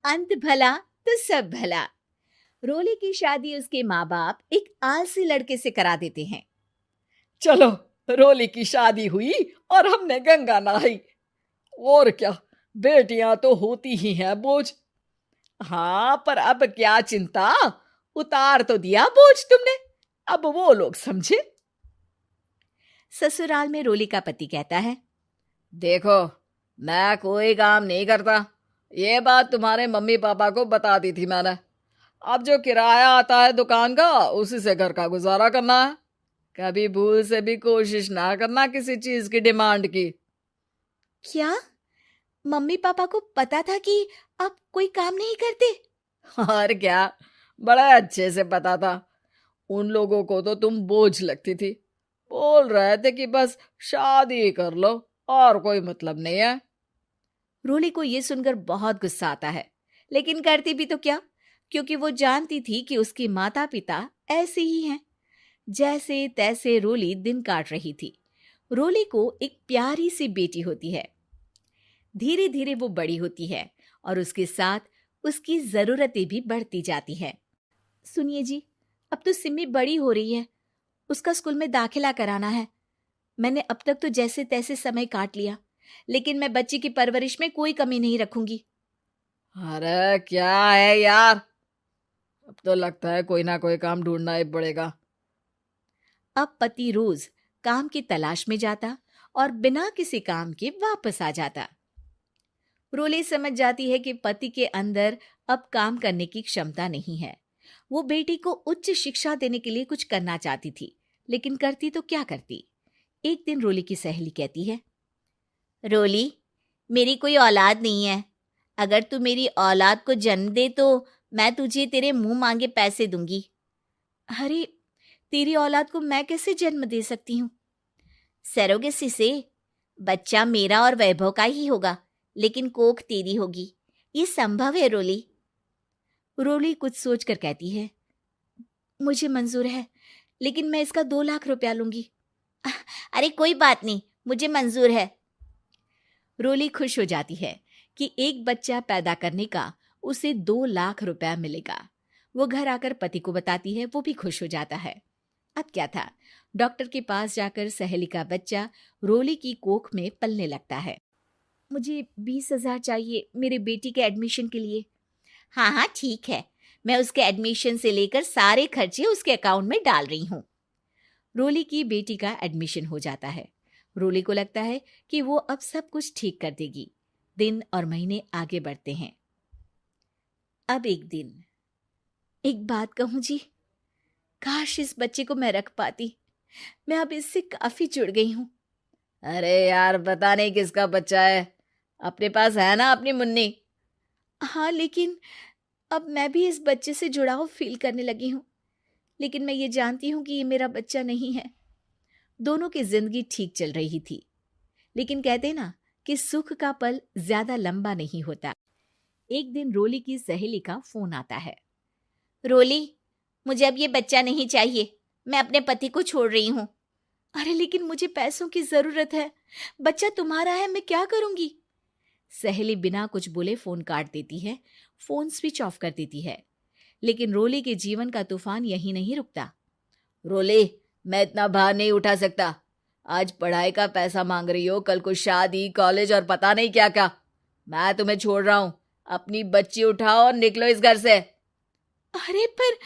अंत भला तो सब भला। रोली की शादी उसके माँ बाप एक आलसी लड़के से करा देते हैं। चलो, रोली की शादी हुई और हमने गंगा नहाई। और क्या, बेटियां तो होती ही हैं बोझ। हाँ, पर अब क्या चिंता, उतार तो दिया बोझ तुमने, अब वो लोग समझे। ससुराल में रोली का पति कहता है, देखो, मैं कोई काम नहीं करता, ये बात तुम्हारे मम्मी पापा को बता दी थी मैंने। अब जो किराया आता है दुकान का, उसी से घर का गुजारा करना है। कभी भूल से भी कोशिश ना करना किसी चीज की डिमांड की। क्या मम्मी पापा को पता था कि आप कोई काम नहीं करते? और क्या, बड़ा अच्छे से पता था। उन लोगों को तो तुम बोझ लगती थी, बोल रहे थे कि बस शादी कर लो और कोई मतलब नहीं है। रोली को यह सुनकर बहुत गुस्सा आता है, लेकिन करती भी तो क्या, क्योंकि वो जानती थी कि उसके माता पिता ऐसे ही हैं। जैसे तैसे रोली दिन काट रही थी। रोली को एक प्यारी सी बेटी होती है। धीरे धीरे वो बड़ी होती है और उसके साथ उसकी जरूरतें भी बढ़ती जाती हैं। सुनिए जी, अब तो सिमी बड़ी हो रही है, उसका स्कूल में दाखिला कराना है। मैंने अब तक तो जैसे तैसे समय काट लिया, लेकिन मैं बच्ची की परवरिश में कोई कमी नहीं रखूंगी। अरे क्या है यार, अब तो लगता है कोई ना कोई काम ढूंढना ही पड़ेगा। अब पति रोज काम की तलाश में जाता और बिना किसी काम के वापस आ जाता। रोली समझ जाती है कि पति के अंदर अब काम करने की क्षमता नहीं है। वो बेटी को उच्च शिक्षा देने के लिए कुछ करना चाहती थी, लेकिन करती तो क्या करती। एक दिन रोली की सहेली कहती है, रोली, मेरी कोई औलाद नहीं है। अगर तू मेरी औलाद को जन्म दे तो मैं तुझे तेरे मुंह मांगे पैसे दूंगी। अरे, तेरी औलाद को मैं कैसे जन्म दे सकती हूँ? सरोगेसी से। बच्चा मेरा और वैभव का ही होगा, लेकिन कोख तेरी होगी। ये संभव है रोली। रोली कुछ सोचकर कहती है, मुझे मंजूर है, लेकिन मैं इसका 2 लाख रुपया लूंगी। अरे कोई बात नहीं, मुझे मंजूर है। रोली खुश हो जाती है कि एक बच्चा पैदा करने का उसे 2 लाख रुपया मिलेगा। वो घर आकर पति को बताती है, वो भी खुश हो जाता है। अब क्या था, डॉक्टर के पास जाकर सहेली का बच्चा रोली की कोख में पलने लगता है। मुझे 20,000 चाहिए मेरे बेटी के एडमिशन के लिए। हाँ हाँ ठीक है, मैं उसके एडमिशन से लेकर सारे खर्चे उसके अकाउंट में डाल रही हूँ। रोली की बेटी का एडमिशन हो जाता है। रोली को लगता है कि वो अब सब कुछ ठीक कर देगी। दिन और महीने आगे बढ़ते हैं। अब एक दिन, एक बात कहूँ जी, काश इस बच्चे को मैं रख पाती। मैं अब इससे काफी जुड़ गई हूँ। अरे यार, पता नहीं किसका बच्चा है, अपने पास है ना अपनी मुन्नी। हाँ, लेकिन अब मैं भी इस बच्चे से जुड़ाव फील करने लगी हूँ। लेकिन मैं ये जानती हूँ कि ये मेरा बच्चा नहीं है। दोनों की जिंदगी ठीक चल रही थी, लेकिन कहते ना कि सुख का पल ज्यादा लंबा नहीं होता। एक दिन रोली की सहेली का फोन आता है। रोली, मुझे अब ये बच्चा नहीं चाहिए, मैं अपने पति को छोड़ रही हूँ। अरे लेकिन मुझे पैसों की जरूरत है, बच्चा तुम्हारा है, मैं क्या करूंगी? सहेली बिना कुछ बोले फोन काट देती है, फोन स्विच ऑफ कर देती है। लेकिन रोली के जीवन का तूफान यहीं नहीं रुकता। रोली, मैं इतना भार नहीं उठा सकता। आज पढ़ाई का पैसा मांग रही हो, कल को शादी, कॉलेज और पता नहीं क्या क्या। मैं तुम्हें छोड़ रहा हूँ, अपनी बच्ची उठाओ और निकलो इस घर से। अरे पर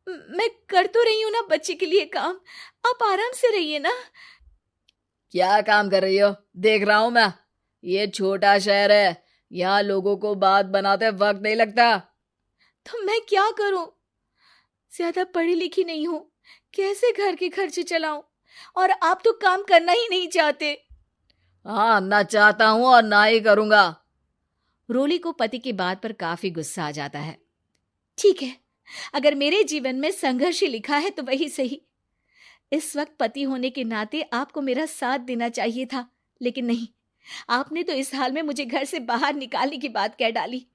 मैं कर तो रही हूं ना बच्चे के लिए काम, आप आराम से रहिए ना। क्या काम कर रही हो, देख रहा हूं मैं। ये छोटा शहर है, यहाँ लोगों को बात बनाते वक्त नहीं लगता। तो मैं क्या करूं? ज्यादा पढ़ी लिखी नहीं हूं, कैसे घर के खर्चे चलाऊं? और आप तो काम करना ही नहीं चाहते। हाँ, ना चाहता हूं और ना ही करूंगा। रोली को पति की बात पर काफी गुस्सा आ जाता है। ठीक है, अगर मेरे जीवन में संघर्ष ही लिखा है तो वही सही। इस वक्त पति होने के नाते आपको मेरा साथ देना चाहिए था, लेकिन नहीं, आपने तो इस हाल में मुझे घर से बाहर निकालने की बात कह डाली।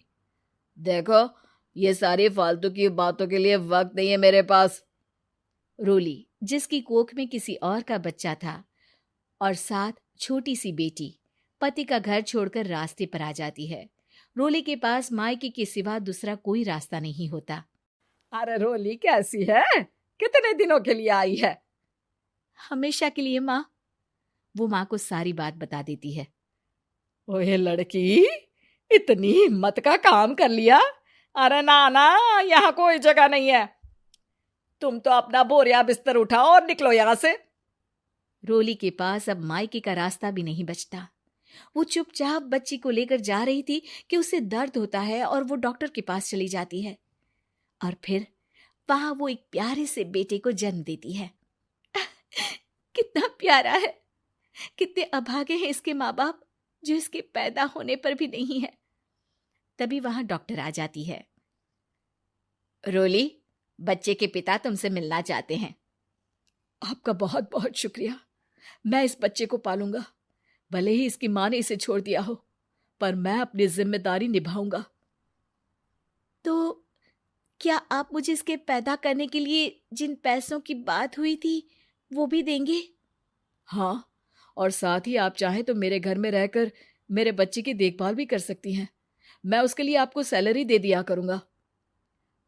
देखो, ये सारी फालतू की बातों के लिए वक्त नहीं है मेरे पास। रोली, जिसकी कोख में किसी और का बच्चा था और साथ छोटी सी बेटी, पति का घर छोड़कर रास्ते पर आ जाती है। रोली के पास मायके के सिवा दूसरा कोई रास्ता नहीं होता। अरे रोली कैसी है? कितने दिनों के लिए आई है? हमेशा के लिए माँ। वो माँ को सारी बात बता देती है। ओए लड़की, इतनी हिम्मत का काम कर लिया। अरे ना ना, यहाँ कोई जगह नहीं है। तुम तो अपना बोरिया बिस्तर उठाओ और निकलो यहाँ से। रोली के पास अब मायके का रास्ता भी नहीं बचता। वो चुपचाप बच्ची को लेकर जा रही थी कि उसे दर्द होता है और वो डॉक्टर के पास चली जाती है और फिर वहां वो एक प्यारे से बेटे को जन्म देती है। कितना प्यारा है, कितने अभागे हैं इसके माँ बाप जो इसके पैदा होने पर भी नहीं है। तभी वहां डॉक्टर आ जाती है। रोली, बच्चे के पिता तुमसे मिलना चाहते हैं। आपका बहुत बहुत शुक्रिया। मैं इस बच्चे को पालूंगा, भले ही इसकी माँ ने इसे छोड़ दिया हो, पर मैं अपनी जिम्मेदारी निभाऊंगा। तो क्या आप मुझे इसके पैदा करने के लिए जिन पैसों की बात हुई थी वो भी देंगे? हाँ, और साथ ही आप चाहें तो मेरे घर में रहकर मेरे बच्चे की देखभाल भी कर सकती हैं। मैं उसके लिए आपको सैलरी दे दिया करूंगा।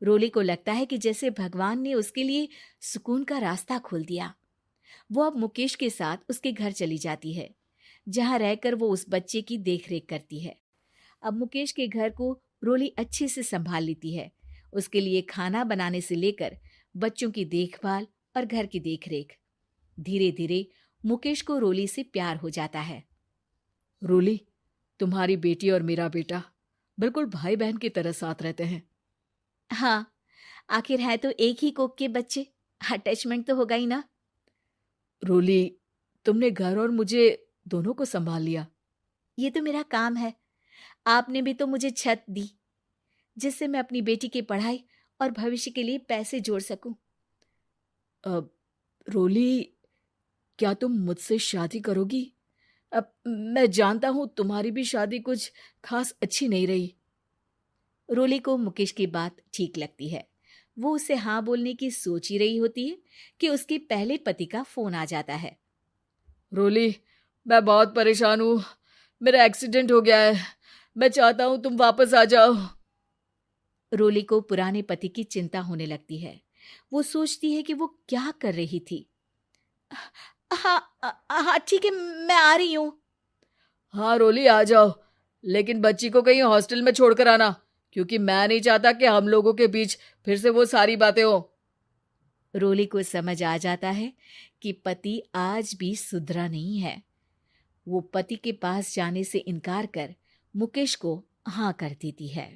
रोली को लगता है कि जैसे भगवान ने उसके लिए सुकून का रास्ता खोल दिया। वो अब मुकेश के साथ उसके घर चली जाती है, जहां रहकर वो उस बच्चे की देखरेख करती है। अब मुकेश के घर को रोली अच्छे से संभाल लेती है। उसके लिए खाना बनाने से लेकर बच्चों की देखभाल और घर की देखरेख। धीरे धीरे मुकेश को रोली से प्यार हो जाता है। रोली, तुम्हारी बेटी और मेरा बेटा बिल्कुल भाई बहन की तरह साथ रहते हैं। हाँ, आखिर है तो एक ही कोख के बच्चे, अटैचमेंट तो होगा ही ना। रोली, तुमने घर और मुझे दोनों को संभाल लिया। ये तो मेरा काम है। आपने भी तो मुझे छत दी जिससे मैं अपनी बेटी की पढ़ाई और भविष्य के लिए पैसे जोड़ सकूं। अब रोली, क्या तुम मुझसे शादी करोगी? अब मैं जानता हूं तुम्हारी भी शादी कुछ खास अच्छी नहीं रही। रोली को मुकेश की बात ठीक लगती है। वो उसे हाँ बोलने की सोच ही रही होती है कि उसके पहले पति का फोन आ जाता है। रोली, मैं बहुत परेशान हूँ। मेरा एक्सीडेंट हो गया है। मैं चाहता हूँ तुम वापस आ जाओ। रोली को पुराने पति की चिंता होने लगती है। वो सोचती है कि वो क्या कर रही थी। हाँ हाँ ठीक है, मैं आ रही हूँ। हाँ रोली, आ जाओ, लेकिन बच्ची को कहीं हॉस्टल में छोड़कर आना, क्योंकि मैं नहीं चाहता कि हम लोगों के बीच फिर से वो सारी बातें हो। रोली को समझ आ जाता है कि पति आज भी सुधरा नहीं है। वो पति के पास जाने से इनकार कर मुकेश को हाँ कर देती है।